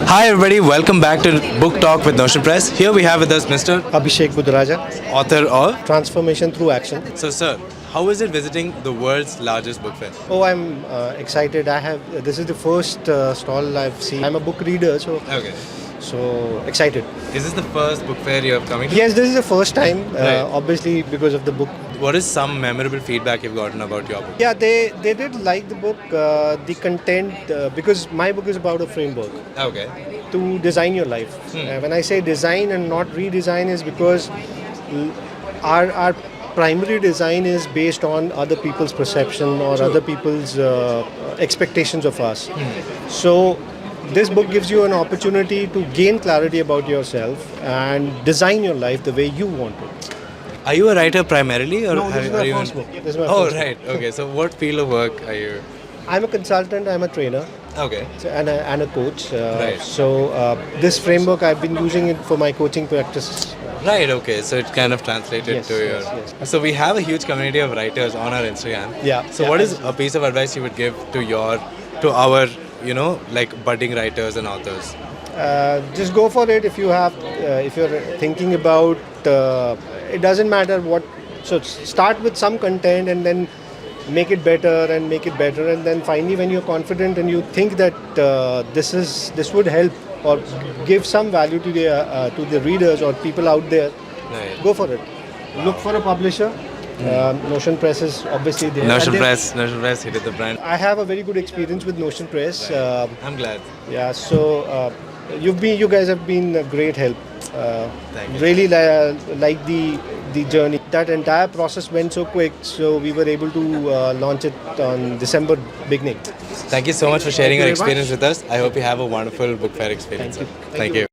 Hi everybody, welcome back to Book Talk with Notion Press. Here we have with us Mr. Abhishek Budhraja, Author of. Transformation Through Action. So sir, how is it visiting the world's largest book fair? Oh, I'm excited. This is the first stall I've seen. I'm a book reader, Okay. so excited. Is this the first book fair you have coming to? Yes, this is the first time. Right. Obviously, because of the book. What is some memorable feedback you've gotten about your book? Yeah, they did like the book, the content, because my book is about a framework Okay. to design your life. When I say design and not redesign is because our primary design is based on other people's perception or other people's expectations of us. So this book gives you an opportunity to gain clarity about yourself and design your life the way you want it. Are you a writer primarily or No, this is are my you first book. This is my Oh first book. right. Okay. So what field of work are you? I'm a consultant, I'm a trainer Okay. and a coach. Right. So this framework I've been using it for my coaching practices. Right, okay. So it kind of translated Yes, to your. yes. So we have a huge community of writers on our Instagram. Yeah. So Yeah. what is a piece of advice you would give to our, like budding writers and authors? Just go for it if you're thinking about it doesn't matter what, so start with some content and then make it better and then finally when you're confident and you think that this would help or give some value to the readers or people out there, Right. go for it. Look for a publisher. Notion Press is obviously there. Notion And Press, he did the brand. I have a very good experience with Notion Press. I'm glad. Yeah, so you guys have been a great help. Thank you. Really like the journey. That entire process went so quick, so we were able to launch it on December beginning. Thank you so much for sharing Thank your you very experience with us. I hope you have a wonderful book fair experience. Thank you. Thank you.